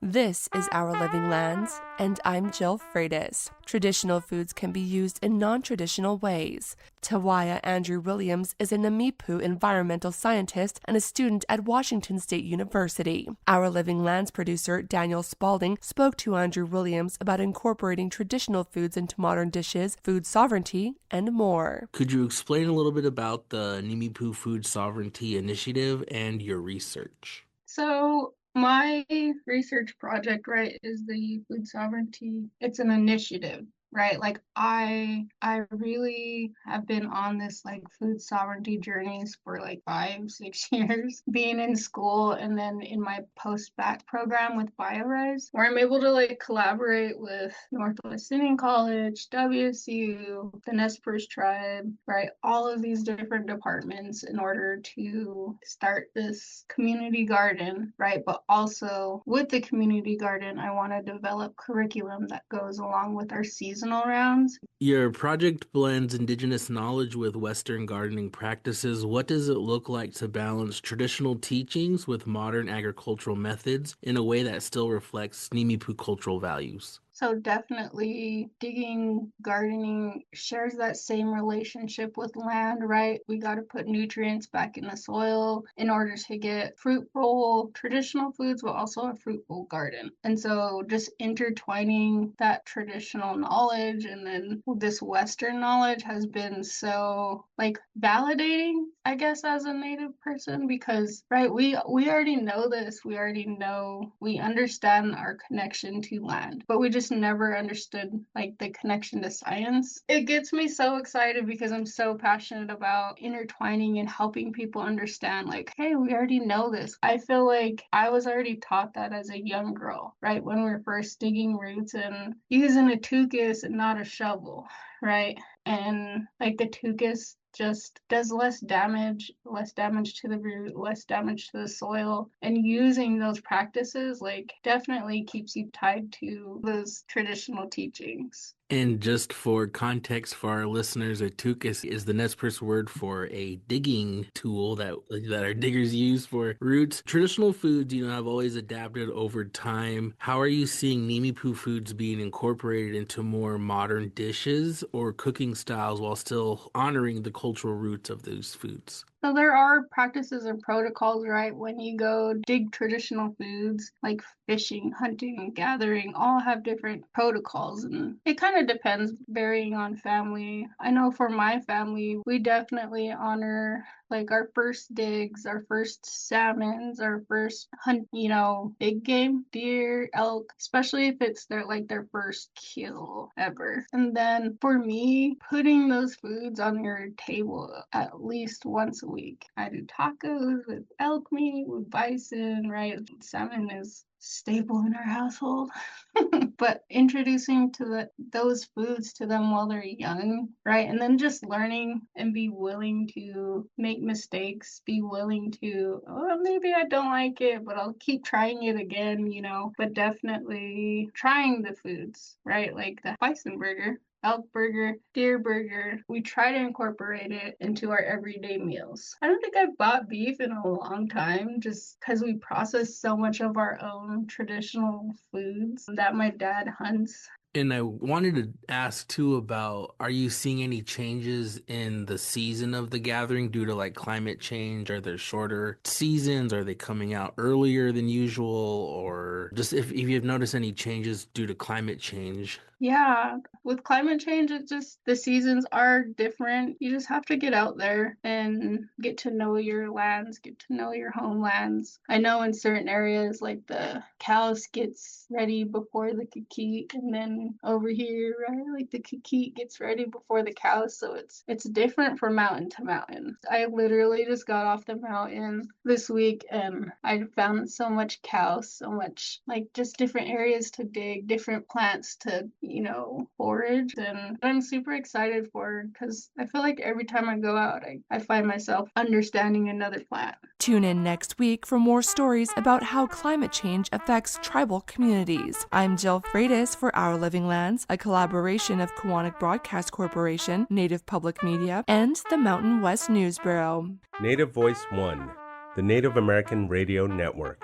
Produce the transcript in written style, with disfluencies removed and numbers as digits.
This is Our Living Lands, and I'm Jill Freitas. Traditional foods can be used in non-traditional ways. Tawiya Andrew Williams is a Nimíipuu Environmental Scientist and a student at Washington State University. Our Living Lands producer Daniel Spaulding spoke to Andrew Williams about incorporating traditional foods into modern dishes, food sovereignty, and more. Could you explain a little bit about the Nimíipuu Food Sovereignty Initiative and your research? So my research project, right, is the food sovereignty. It's an initiative, right? Like I really have been on this like food sovereignty journeys for like 5-6 years, being in school and then in my post-bac program with BioRise, where I'm able to like collaborate with Northwest Indian College, WSU, the Nez Perce tribe, right? All of these different departments in order to start this community garden, right? But also with the community garden, I want to develop curriculum that goes along with our seasonal rounds. Your project blends indigenous knowledge with Western gardening practices. What does it look like to balance traditional teachings with modern agricultural methods in a way that still reflects Nimíipuu cultural values? So definitely digging, gardening shares that same relationship with land, right? We got to put nutrients back in the soil in order to get fruitful traditional foods, but also a fruitful garden. And so just intertwining that traditional knowledge and then this Western knowledge has been so like validating, I guess, as a Native person, because right, we already know this. We already know, we understand our connection to land, but we just never understood like the connection to science. It gets me so excited because I'm so passionate about intertwining and helping people understand like, hey, we already know this. I feel like I was already taught that as a young girl, right? When we were first digging roots and using a tuchus and not a shovel, right? And like the tuchus just does less damage to the root, less damage to the soil. And using those practices like definitely keeps you tied to those traditional teachings. And just for context for our listeners, a tuchus is the Nez Perce word for a digging tool that our diggers use for roots. Traditional foods, have always adapted over time. How are you seeing Nimíipuu foods being incorporated into more modern dishes or cooking styles while still honoring the cultural roots of those foods? So there are practices and protocols, right? When you go dig traditional foods like fishing, hunting, gathering, all have different protocols. And it kind of depends, varying on family. I know for my family, we definitely honor like our first digs, our first salmons, our first hunt, big game, deer, elk, especially if it's their first kill ever. And then for me, putting those foods on your table at least once a week. I do tacos with elk meat, with bison, right? Salmon is staple in our household. But introducing to those foods to them while they're young, right? And then just learning and be willing to make mistakes, be willing to, oh, maybe I don't like it, but I'll keep trying it again, but definitely trying the foods, right? Like the bison burger, elk burger, deer burger. We try to incorporate it into our everyday meals. I don't think I've bought beef in a long time just because we process so much of our own traditional foods that my dad hunts. And I wanted to ask too about, are you seeing any changes in the season of the gathering due to like climate change? Are there shorter seasons? Are they coming out earlier than usual? Or just if you've noticed any changes due to climate change? Yeah, with climate change, it's just the seasons are different. You just have to get out there and get to know your lands, get to know your homelands. I know in certain areas, like the cows gets ready before the kikit, and then over here, right, like the kikit gets ready before the cows. So it's different from mountain to mountain. I literally just got off the mountain this week, and I found so much cows, so much like just different areas to dig, different plants to forage, and I'm super excited for because I feel like every time I go out, I find myself understanding another plant. Tune in next week for more stories about how climate change affects tribal communities. I'm Jill Freitas for Our Living Lands, a collaboration of Kawanak Broadcast Corporation, Native Public Media, and the Mountain West News Bureau. Native Voice One, the Native American Radio Network.